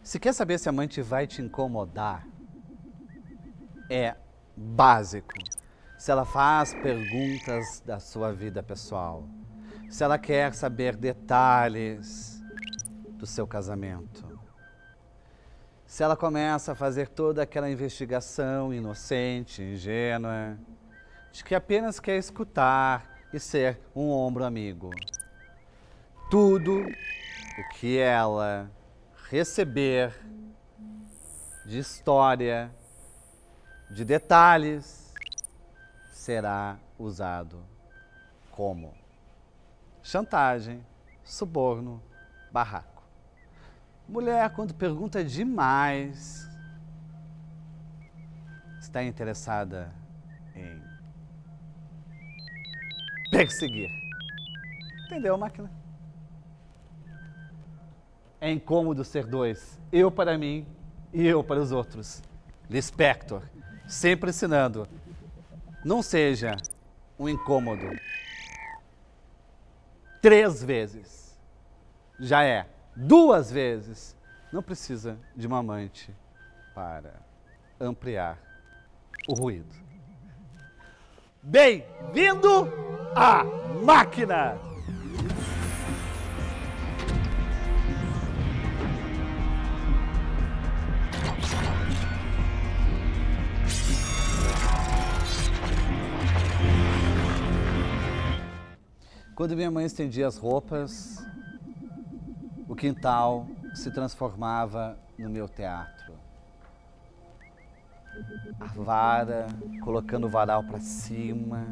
Se quer saber se a amante vai te incomodar, é básico. Se ela faz perguntas da sua vida pessoal, se ela quer saber detalhes do seu casamento, se ela começa a fazer toda aquela investigação inocente, ingênua, de que apenas quer escutar e ser um ombro amigo. Tudo o que ela receber de história, de detalhes, será usado como chantagem, suborno, barraco. Mulher, quando pergunta demais, está interessada em perseguir. Entendeu, máquina? É incômodo ser dois. Eu para mim e eu para os outros. Lispector, sempre ensinando. Não seja um incômodo 3 vezes. Já é 2 vezes. Não precisa de uma amante para ampliar o ruído. Bem-vindo à máquina! Quando minha mãe estendia as roupas, o quintal se transformava no meu teatro. A vara, colocando o varal para cima,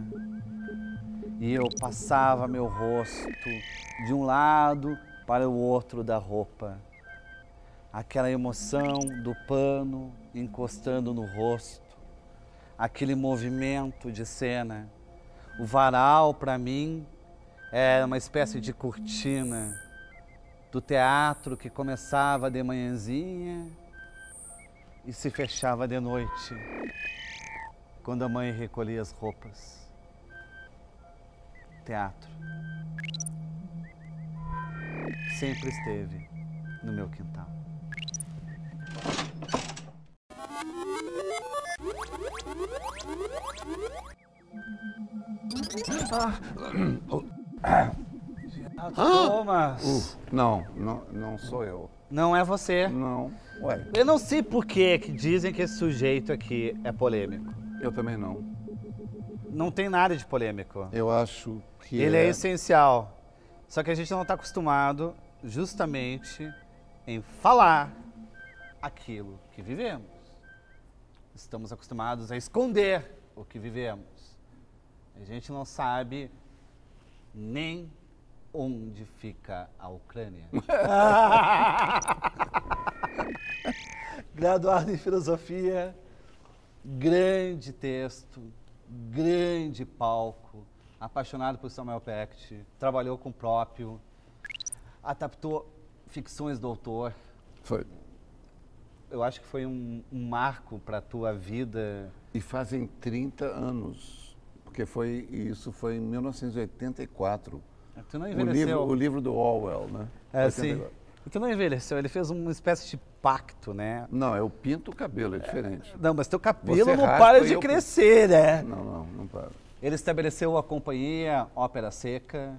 e eu passava meu rosto de um lado para o outro da roupa. Aquela emoção do pano encostando no rosto, aquele movimento de cena. O varal, para mim, era uma espécie de cortina do teatro que começava de manhãzinha e se fechava de noite, quando a mãe recolhia as roupas. Teatro sempre esteve no meu quintal. Thomas! Não sou eu. Não é você. Não. Ué, Eu não sei por que dizem que esse sujeito aqui é polêmico. eu também não. Não tem nada de polêmico. Eu acho que Ele é essencial. Só que a gente não está acostumado justamente em falar aquilo que vivemos. Estamos acostumados a esconder o que vivemos. A gente não sabe nem onde fica a Ucrânia. Graduado em filosofia, grande texto, grande palco, apaixonado por Samuel Beckett, trabalhou com o próprio, adaptou ficções do autor. Foi. Eu acho que foi um marco para a tua vida. E fazem 30 anos, porque isso foi em 1984. Tu não envelheceu. O livro do Orwell, né? É, sim. Tu não envelheceu, ele fez uma espécie de pacto, né? Não, eu pinto o cabelo, é diferente. Não, mas teu cabelo Você não raspa para e de eu crescer, né? Não para. Ele estabeleceu a companhia Ópera Seca,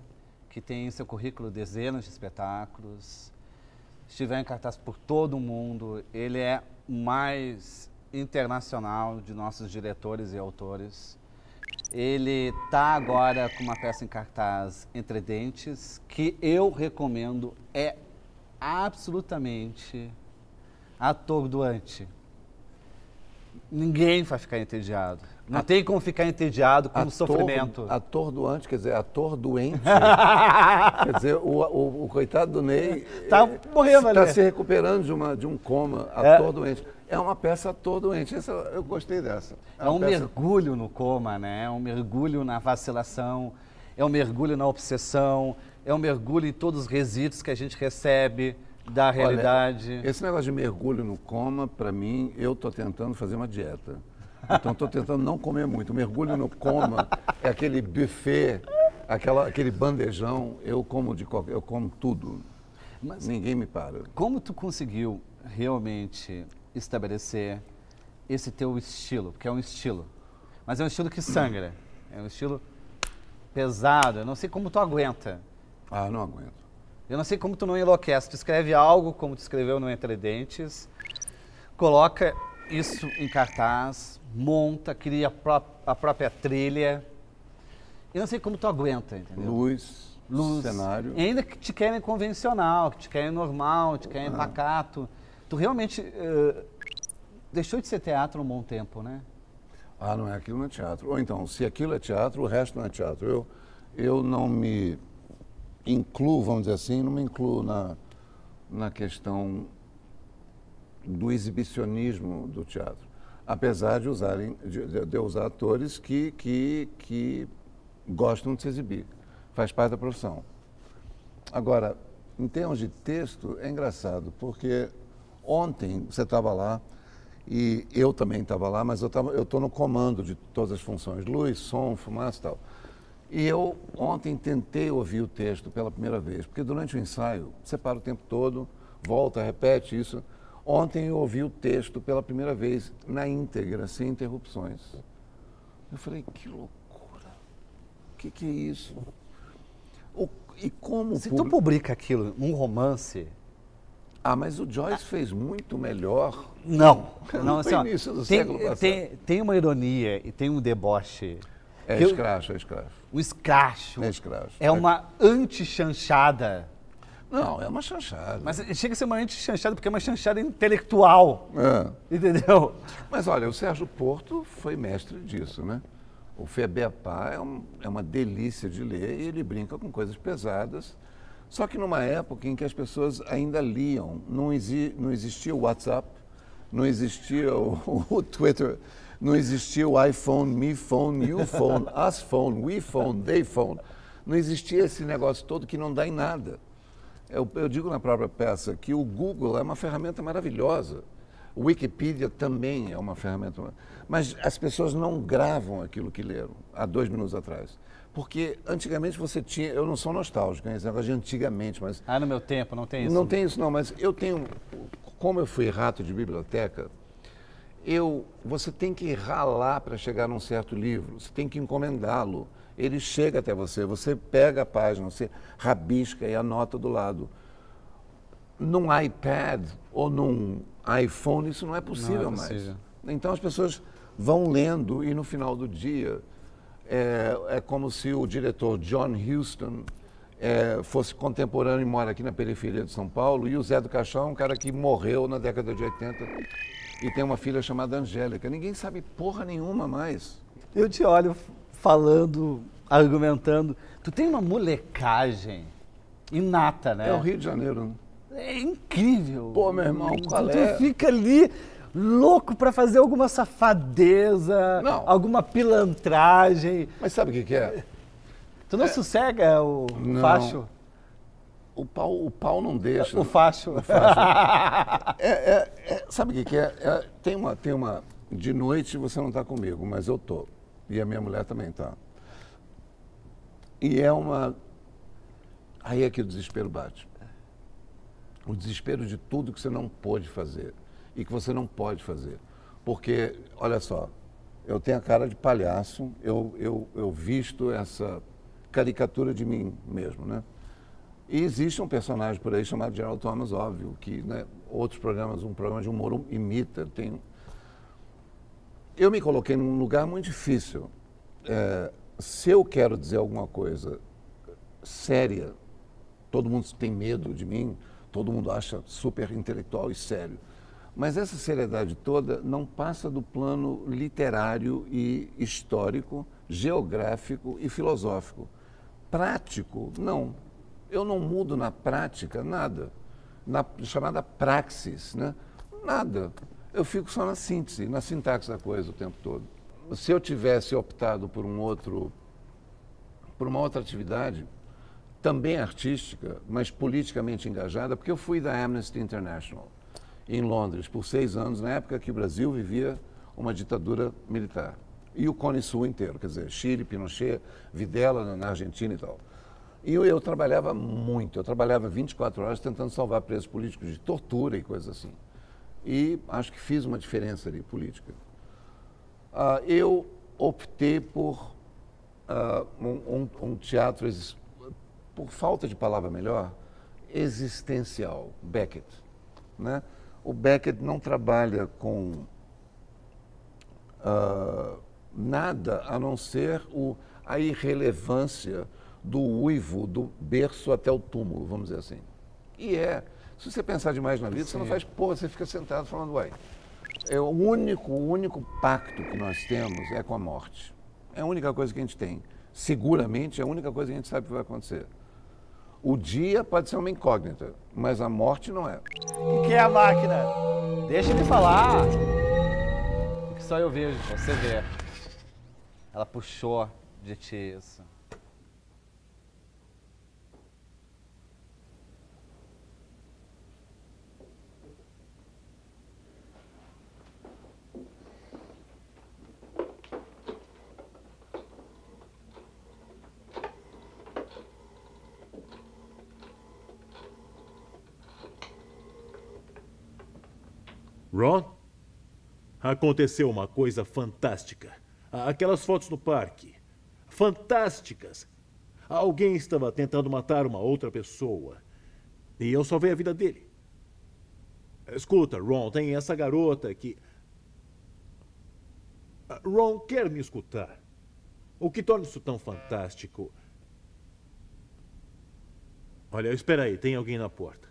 que tem em seu currículo dezenas de espetáculos. Estiver em cartaz por todo o mundo. Ele é o mais internacional de nossos diretores e autores. Ele está agora com uma peça em cartaz, Entre Dentes, que eu recomendo, é absolutamente atordoante. Ninguém vai ficar entediado. Não tem como ficar entediado com o sofrimento. Atordoante, quer dizer, ator doente. Quer dizer, o coitado do Ney Tá morrendo ali. está se recuperando de um coma, ator doente. É uma peça ator doente. Eu gostei dessa. É um mergulho no coma, né? É um mergulho na vacilação, é um mergulho na obsessão, é um mergulho em todos os resíduos que a gente recebe da realidade. Olha, esse negócio de mergulho no coma, para mim, eu estou tentando fazer uma dieta. Então, estou tentando não comer muito. O mergulho no coma é aquele buffet, aquele bandejão. Eu como tudo. Mas Ninguém me para. como tu conseguiu realmente estabelecer esse teu estilo? Porque é um estilo, mas é um estilo que sangra, é um estilo pesado. Eu não sei como tu aguenta. Ah, não aguento. Eu não sei como tu não enlouquece. Tu escreve algo como tu escreveu no Entre Dentes, coloca isso em cartaz, monta, cria a própria trilha. Eu não sei como tu aguenta, entendeu? Luz, cenário. E ainda que te querem convencional, que te querem normal, te querem pacato. Tu realmente deixou de ser teatro um bom tempo, né? Ah, não é, aquilo não é teatro. Ou então, se aquilo é teatro, o resto não é teatro. Eu não me incluo, vamos dizer assim, não me incluo na questão do exibicionismo do teatro. Apesar de eu usar atores que gostam de se exibir. Faz parte da profissão. Agora, em termos de texto, é engraçado, porque ontem você estava lá, e eu também estava lá, mas eu estou no comando de todas as funções, luz, som, fumaça e tal. E eu ontem tentei ouvir o texto pela primeira vez, porque durante o ensaio você para o tempo todo, volta, repete isso. Ontem eu ouvi o texto pela primeira vez, na íntegra, sem interrupções. Eu falei, que loucura, o que é isso? E como... Se tu publica aquilo, um romance... Ah, mas o Joyce fez muito melhor. Não, No assim, ó, início do século passado. tem uma ironia e tem um deboche. É escracho, é escracho. O escracho. É escracho. É uma anti-chanchada. Não, é uma chanchada. Mas chega a ser uma anti-chanchada porque é uma chanchada intelectual. É. Entendeu? Mas olha, o Sérgio Porto foi mestre disso, né? O Febepá é uma delícia de ler e ele brinca com coisas pesadas. Só que numa época em que as pessoas ainda liam, não existia o WhatsApp, não existia o Twitter, não existia o iPhone, me phone, you phone, us phone, we phone, they phone. Não existia esse negócio todo que não dá em nada. Eu digo na própria peça que o Google é uma ferramenta maravilhosa. O Wikipedia também é uma ferramenta, mas as pessoas não gravam aquilo que leram há 2 minutos atrás. Porque antigamente você tinha, eu não sou nostálgico, esse negócio de antigamente, mas... Ah, no meu tempo, não tem isso? Não tem isso não, mas eu tenho, como eu fui rato de biblioteca, você tem que ralar para chegar num certo livro, você tem que encomendá-lo, ele chega até você, você pega a página, você rabisca e anota do lado. Num iPad ou num iPhone isso não é possível mais. Então as pessoas vão lendo e no final do dia é como se o diretor John Huston fosse contemporâneo e mora aqui na periferia de São Paulo, e o Zé do Caixão é um cara que morreu na década de 80 e tem uma filha chamada Angélica. Ninguém sabe porra nenhuma mais. Eu te olho falando, argumentando. Tu tem uma molecagem inata, né? É o Rio de Janeiro, né? É incrível. Pô, meu irmão, qual é? Tu fica ali louco para fazer alguma safadeza, alguma pilantragem. Mas sabe o que é? Tu não sossega o facho? O pau não deixa. O facho. O facho. Sabe o que é? Tem uma... De noite você não está comigo, mas eu tô. E a minha mulher também tá. E é uma... Aí é que o desespero bate. O desespero de tudo que você não pôde fazer e que você não pode fazer. Porque, olha só, eu tenho a cara de palhaço, eu visto essa caricatura de mim mesmo, né? E existe um personagem por aí chamado Gerald Thomas, óbvio, que, né, outros programas, um programa de humor imita, Eu me coloquei num lugar muito difícil. Se eu quero dizer alguma coisa séria, todo mundo tem medo de mim, todo mundo acha super intelectual e sério. Mas essa seriedade toda não passa do plano literário e histórico, geográfico e filosófico. Prático, não. Eu não mudo na prática nada. Na chamada praxis, né? Nada. Eu fico só na síntese, na sintaxe da coisa o tempo todo. Se eu tivesse optado por uma outra atividade, também artística, mas politicamente engajada, porque eu fui da Amnesty International em Londres por 6 anos, na época que o Brasil vivia uma ditadura militar. E o Cone Sul inteiro, quer dizer, Chile, Pinochet, Videla na Argentina e tal. E eu trabalhava muito, eu trabalhava 24 horas tentando salvar presos políticos de tortura e coisas assim. E acho que fiz uma diferença ali, política. Eu optei por um teatro, por falta de palavra melhor, existencial, Beckett. Né? O Beckett não trabalha com nada a não ser a irrelevância do uivo, do berço até o túmulo, vamos dizer assim. E se você pensar demais na vida, Sim. Você não faz porra, você fica sentado falando, uai, o único pacto que nós temos é com a morte. É a única coisa que a gente tem. Seguramente é a única coisa que a gente sabe que vai acontecer. O dia pode ser uma incógnita, mas a morte não é. O que é a máquina? Deixa ele falar. O que só eu vejo, você vê. Ela puxou de ti isso. Ron, aconteceu uma coisa fantástica. Aquelas fotos no parque. Fantásticas. Alguém estava tentando matar uma outra pessoa. E eu salvei a vida dele. Escuta, Ron, tem essa garota que... Ron, quer me escutar? O que torna isso tão fantástico? Olha, espera aí, tem alguém na porta.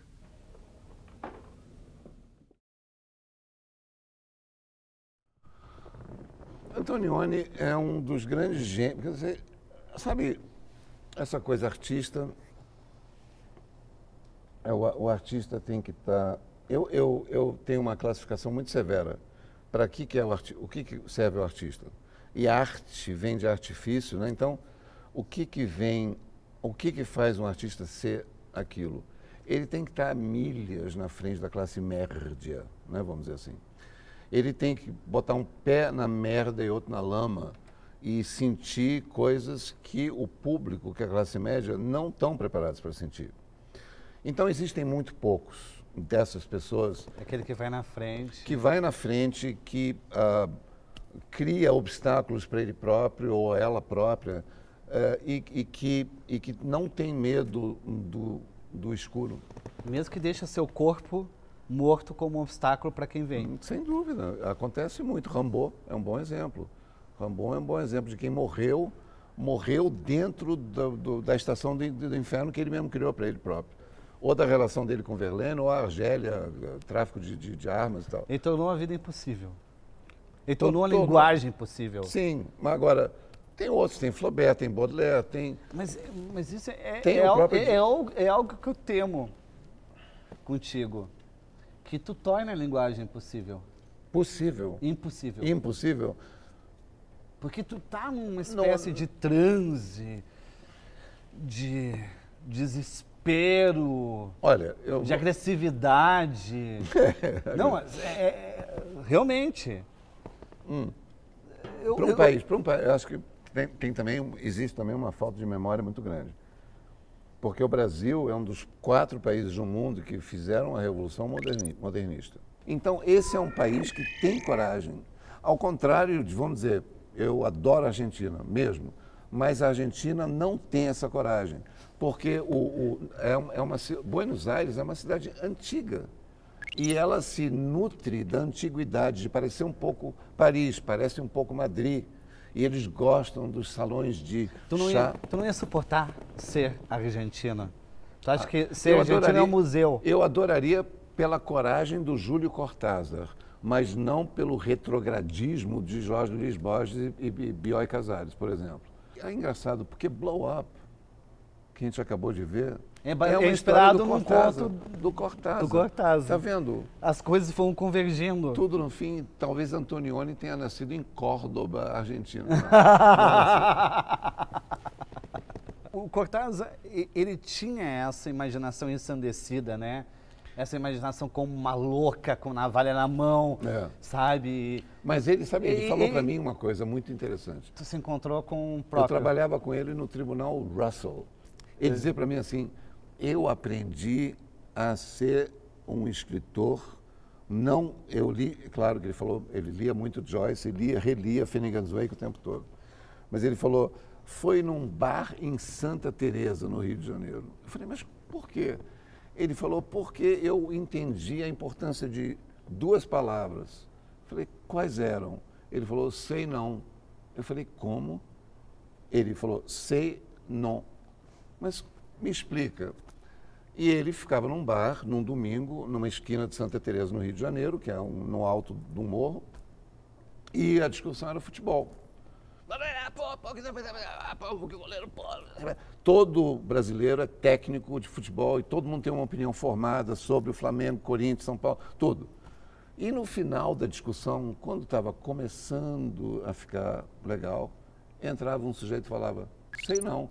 Antonioni é um dos grandes gênios. Quer dizer, sabe, essa coisa artista, o artista tem que estar... Eu tenho uma classificação muito severa para o que serve o artista. E arte vem de artifício, né? Então, o que faz um artista ser aquilo? Ele tem que estar a milhas na frente da classe média, né? Vamos dizer assim. Ele tem que botar um pé na merda e outro na lama e sentir coisas que o público, que a classe média, não estão preparados para sentir. Então, existem muito poucos dessas pessoas... Aquele que vai na frente. Que vai na frente, que cria obstáculos para ele próprio ou ela própria e que não tem medo do escuro. Mesmo que deixa seu corpo... morto como um obstáculo para quem vem. Sem dúvida, acontece muito. Rambo é um bom exemplo. Rambo é um bom exemplo de quem morreu dentro da estação do inferno que ele mesmo criou para ele próprio. Ou da relação dele com Verlaine, ou a Argélia, tráfico de armas e tal. Ele tornou a vida impossível. Ele tornou a linguagem impossível. Sim, mas agora, tem outros, tem Flaubert, tem Baudelaire, tem... Mas isso é algo que eu temo contigo. Que tu torna a linguagem impossível. Possível. Impossível. Impossível. Porque tu tá numa espécie de transe, de desespero, de agressividade. Não, realmente. Para um país, eu acho que existe também uma falta de memória muito grande. Porque o Brasil é um dos 4 países do mundo que fizeram a Revolução Modernista. Então, esse é um país que tem coragem. Ao contrário de, vamos dizer, eu adoro a Argentina mesmo, mas a Argentina não tem essa coragem. Porque Buenos Aires é uma cidade antiga. E ela se nutre da antiguidade, de parecer um pouco Paris, parece um pouco Madrid. E eles gostam dos salões de chá. Tu não ia suportar ser argentina? Tu acha que ser argentina é um museu? Eu adoraria pela coragem do Júlio Cortázar, mas não pelo retrogradismo de Jorge Luiz Borges e Bioy Casares, por exemplo. É engraçado, porque Blow Up, que a gente acabou de ver, é inspirado num conto do Cortázar. Do Cortázar. Está vendo? As coisas foram convergindo. Tudo no fim, talvez Antonioni tenha nascido em Córdoba, Argentina. O Cortázar, ele tinha essa imaginação ensandecida, né? Essa imaginação como uma louca, com navalha na mão, sabe? Mas ele falou para mim uma coisa muito interessante. Tu se encontrou com o próprio... Eu trabalhava com ele no Tribunal Russell. Ele dizia para mim assim, eu aprendi a ser um escritor, não, eu li, claro que ele falou, ele lia muito Joyce, relia Finnegan's Wake o tempo todo, mas ele falou, foi num bar em Santa Teresa, no Rio de Janeiro. Eu falei, mas por quê? Ele falou, porque eu entendi a importância de duas palavras. Eu falei, quais eram? Ele falou, sei não. Eu falei, como? Ele falou, sei não. Mas me explica. E ele ficava num bar, num domingo, numa esquina de Santa Teresa, no Rio de Janeiro, que é no alto do morro, e a discussão era futebol. Todo brasileiro é técnico de futebol e todo mundo tem uma opinião formada sobre o Flamengo, Corinthians, São Paulo, tudo. E no final da discussão, quando estava começando a ficar legal, entrava um sujeito e falava, sei não.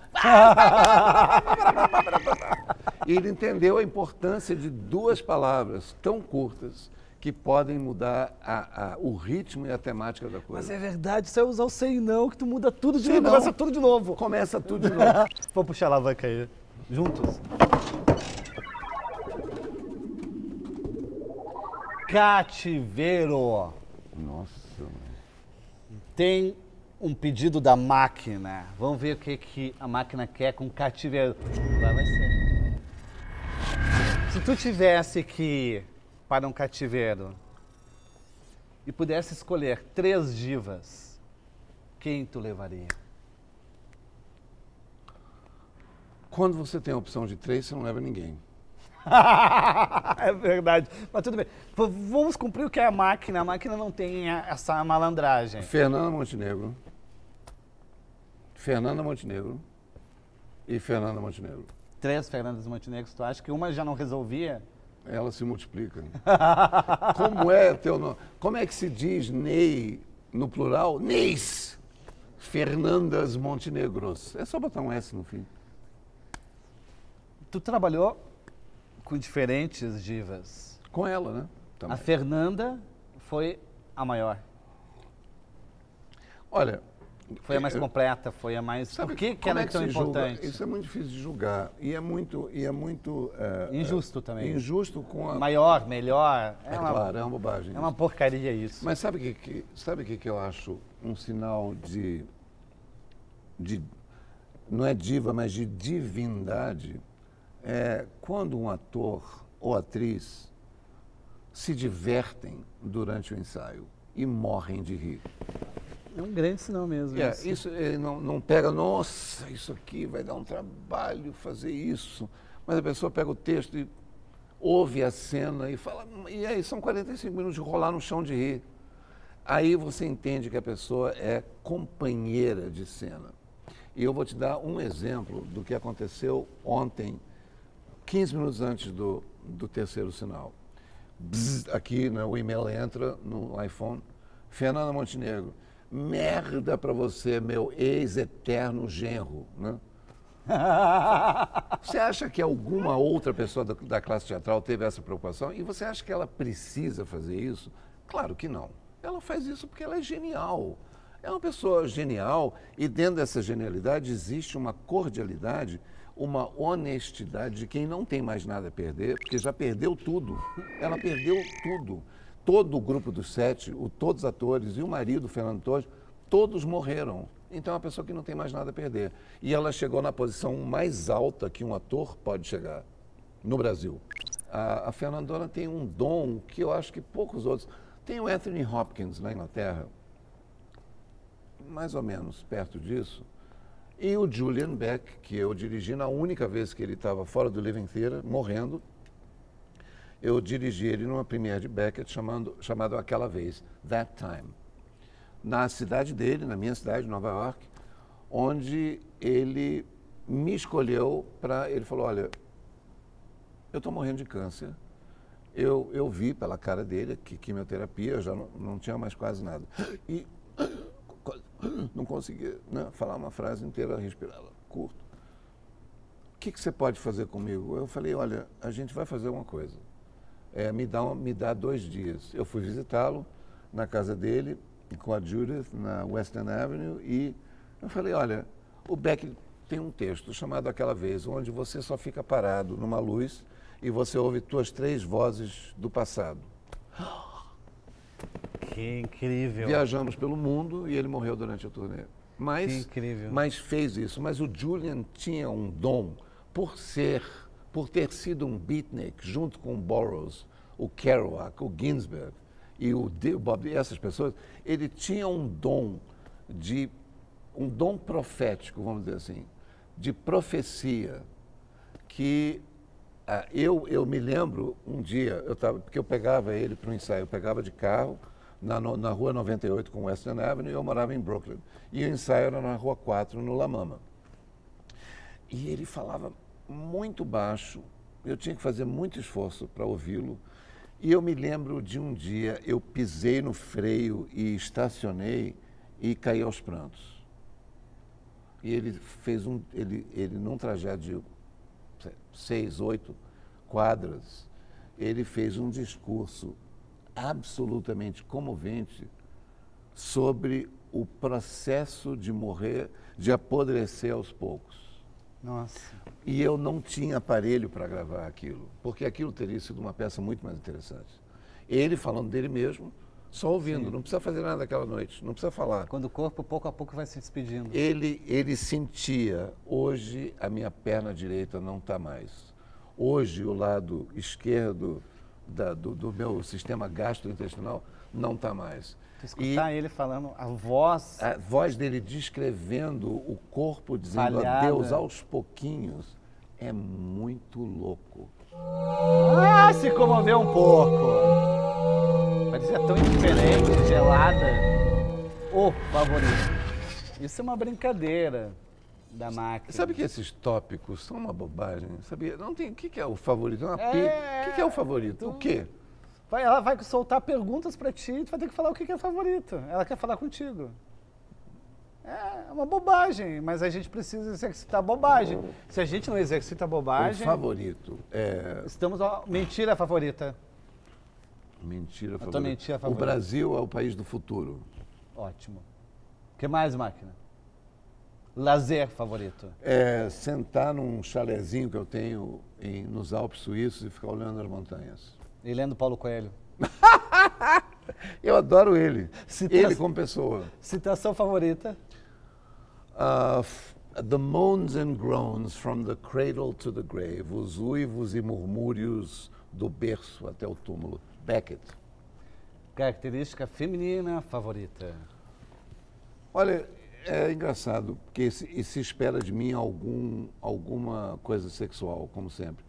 E ele entendeu a importância de duas palavras tão curtas que podem mudar o ritmo e a temática da coisa. Mas é verdade, se eu usar o sei não, que tu muda tudo de Sei novo, não. começa tudo de novo. Começa tudo de novo. Vamos puxar a alavanca aí, juntos. Cativeiro. Nossa. Tem um pedido da máquina. Vamos ver o que a máquina quer com cativeiro. Vai ser. Se tu tivesse que ir para um cativeiro e pudesse escolher 3 divas, quem tu levaria? Quando você tem a opção de 3, você não leva ninguém. É verdade. Mas tudo bem. Vamos cumprir o que é a máquina. A máquina não tem essa malandragem. Fernanda Montenegro. Fernanda Montenegro. E Fernanda Montenegro. 3 Fernandas Montenegro, tu acha que uma já não resolvia? Ela se multiplica. Como é teu nome? Como é que se diz Ney no plural? Neis. Fernandas Montenegros. É só botar um S no fim. Tu trabalhou com diferentes divas. Com ela, né? Também. A Fernanda foi a maior. Olha... Foi a mais completa, foi a mais... Sabe Por que como ela é tão se julga? importante? Isso é muito difícil de julgar. E é muito Injusto também. Injusto com a... Maior, melhor. Claro, é uma bobagem. É uma porcaria isso. Mas sabe o que eu acho um sinal de... Não é diva, mas de divindade? É quando um ator ou atriz se divertem durante o ensaio e morrem de rir. É um grande sinal mesmo. Isso não pega, nossa, isso aqui vai dar um trabalho fazer isso. Mas a pessoa pega o texto e ouve a cena e fala, e aí são 45 minutos de rolar no chão de rir. Aí você entende que a pessoa é companheira de cena. E eu vou te dar um exemplo do que aconteceu ontem, 15 minutos antes do terceiro sinal. Bzz, aqui, né, o e-mail entra no iPhone. Fernanda Montenegro. Merda pra você, meu ex-eterno genro, né? Você acha que alguma outra pessoa da classe teatral teve essa preocupação? E você acha que ela precisa fazer isso? Claro que não. Ela faz isso porque ela é genial. É uma pessoa genial e dentro dessa genialidade existe uma cordialidade, uma honestidade de quem não tem mais nada a perder, porque já perdeu tudo. Ela perdeu tudo. Todo o grupo dos 7, todos os atores e o marido, Fernando Torres, todos morreram. Então é uma pessoa que não tem mais nada a perder. E ela chegou na posição mais alta que um ator pode chegar no Brasil. A Fernandona tem um dom que eu acho que poucos outros... Tem o Anthony Hopkins na Inglaterra, mais ou menos perto disso, e o Julian Beck, que eu dirigi na única vez que ele estava fora do Living Theatre, morrendo. Eu dirigi ele numa premiere de Beckett chamado Aquela Vez, That Time, na cidade dele, na minha cidade, Nova York, onde ele me escolheu para... Ele falou, olha, eu estou morrendo de câncer, eu vi pela cara dele que quimioterapia, eu já não tinha mais quase nada. E não conseguia, né, falar uma frase inteira, respirava curto. O que você pode fazer comigo? Eu falei, olha, a gente vai fazer uma coisa. Me dá 2 dias. Eu fui visitá-lo na casa dele, com a Judith, na West End Avenue, e eu falei, olha, o Beck tem um texto chamado Aquela Vez, onde você só fica parado numa luz e você ouve tuas 3 vozes do passado. Que incrível. Viajamos pelo mundo e ele morreu durante a turnê. Mas, Que incrível. mas fez isso. Mas o Julian tinha um dom por ter sido um beatnik junto com o Burroughs, o Kerouac, o Ginsberg e o Bob, essas pessoas. Ele tinha um dom profético, vamos dizer assim, de profecia, que eu me lembro um dia, porque eu pegava ele para o ensaio, eu pegava de carro na rua 98 com Western Avenue e eu morava em Brooklyn. E o ensaio era na rua 4, no La Mama. E ele falava muito baixo, eu tinha que fazer muito esforço para ouvi-lo. E eu me lembro de um dia, eu pisei no freio e estacionei e caí aos prantos. E ele fez ele num trajeto de 6, 8 quadras, ele fez um discurso absolutamente comovente sobre o processo de morrer, de apodrecer aos poucos. Nossa. E eu não tinha aparelho para gravar aquilo, porque aquilo teria sido uma peça muito mais interessante. Ele falando dele mesmo, só ouvindo, não precisa fazer nada aquela noite, não precisa falar. Quando o corpo, pouco a pouco, vai se despedindo. Ele sentia, hoje a minha perna direita não está mais. Hoje o lado esquerdo do meu sistema gastrointestinal não está mais. Tu escutar ele falando, a voz dele descrevendo o corpo, dizendo falhada. adeus aos pouquinhos, é muito louco. Se comoveu um pouco. Parecia tão indiferente, gelada. O favorito. Isso é uma brincadeira da máquina. Sabe que esses tópicos são uma bobagem? Sabia? Não tem. O que é o favorito? O que é o favorito? O quê? Ela vai soltar perguntas pra ti e tu vai ter que falar o que é favorito. Ela quer falar contigo. É uma bobagem, mas a gente precisa exercitar a bobagem. Se a gente não exercita a bobagem... O favorito é... Estamos... Mentira favorita. Mentira favorita. A tua mentira favorita. O Brasil é o país do futuro. Ótimo. O que mais, máquina? Lazer favorito. É sentar num chalezinho que eu tenho nos Alpes Suíços e ficar olhando as montanhas. E lendo Paulo Coelho. Eu adoro ele. Ele como pessoa. Citação favorita. The moans and groans from the cradle to the grave. Os uivos e murmúrios do berço até o túmulo. Beckett. Característica feminina favorita. Olha, é engraçado, porque se espera de mim alguma coisa sexual, como sempre.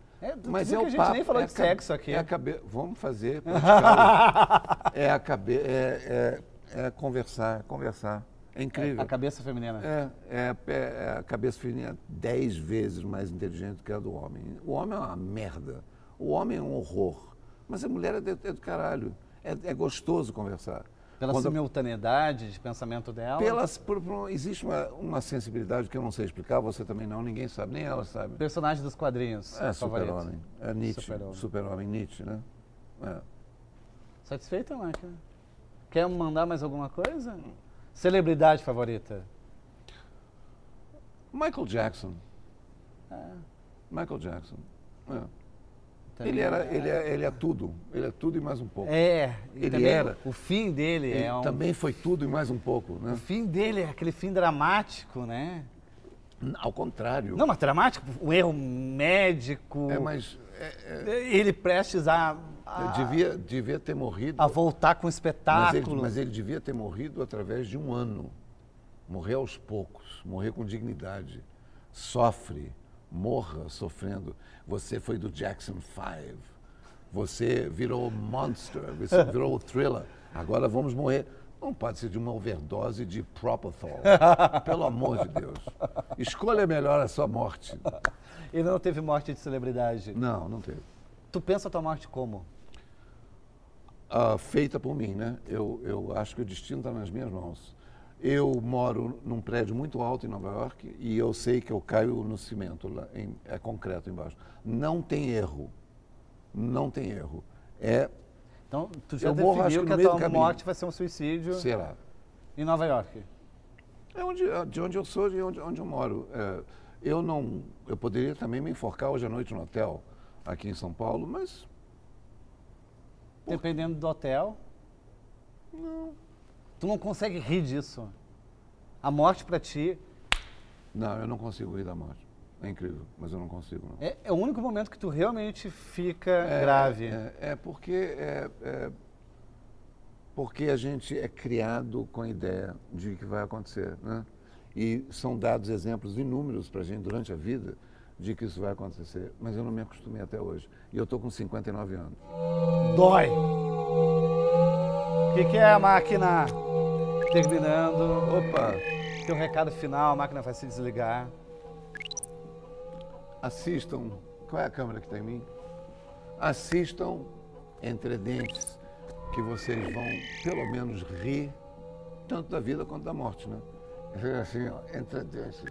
Mas é o papo. A gente nem falou de sexo aqui. Vamos fazer. É conversar. É incrível. A cabeça feminina. A cabeça feminina 10 vezes mais inteligente do que a do homem. O homem é uma merda. O homem é um horror. Mas a mulher é do caralho. É gostoso conversar. Pela simultaneidade de pensamento dela? Existe uma sensibilidade que eu não sei explicar, você também não, ninguém sabe, nem ela sabe. Personagem dos quadrinhos. Super-Homem. É Nietzsche. Super-Homem Nietzsche, né? Satisfeita, máquina? Quer mandar mais alguma coisa? Celebridade favorita? Michael Jackson. Michael Jackson. Ele é tudo. Ele é tudo e mais um pouco. Ele era. O fim dele também foi tudo e mais um pouco, né? O fim dele é aquele fim dramático, né? Ao contrário. Não, mas dramático, um erro médico. Ele prestes devia ter morrido. A voltar com o espetáculo. Mas ele devia ter morrido através de um ano. Morrer aos poucos, morrer com dignidade. Morra sofrendo. Você foi do Jackson 5. Você virou Monster. Você virou Thriller. Agora vamos morrer. Não pode ser de uma overdose de Propofol. Pelo amor de Deus. Escolha melhor a sua morte. Ele não teve morte de celebridade? Não teve. Tu pensa a tua morte como? Feita por mim, né? Eu acho que o destino está nas minhas mãos. Eu moro num prédio muito alto em Nova York e eu sei que eu caio no cimento, lá é concreto embaixo. Não tem erro. Não tem erro. Então, tu já definiu que a tua morte vai ser um suicídio? Será. Em Nova York? De onde eu sou e onde eu moro. Eu poderia também me enforcar hoje à noite no hotel, aqui em São Paulo, mas... Dependendo do hotel. Não. Tu não consegue rir disso. A morte pra ti Não, eu não consigo rir da morte. É incrível, mas eu não consigo, não. é o único momento que tu realmente fica grave. Porque a gente é criado com a ideia de que vai acontecer, né? E são dados exemplos inúmeros para a gente durante a vida de que isso vai acontecer, mas eu não me acostumei até hoje. E eu estou com 59 anos. Dói. O que é a máquina terminando? Opa! Teu recado final, a máquina vai se desligar. Assistam. Qual é a câmera que está em mim? Assistam Entre Dentes, que vocês vão, pelo menos, rir tanto da vida quanto da morte, né? Assim, ó, Entre Dentes.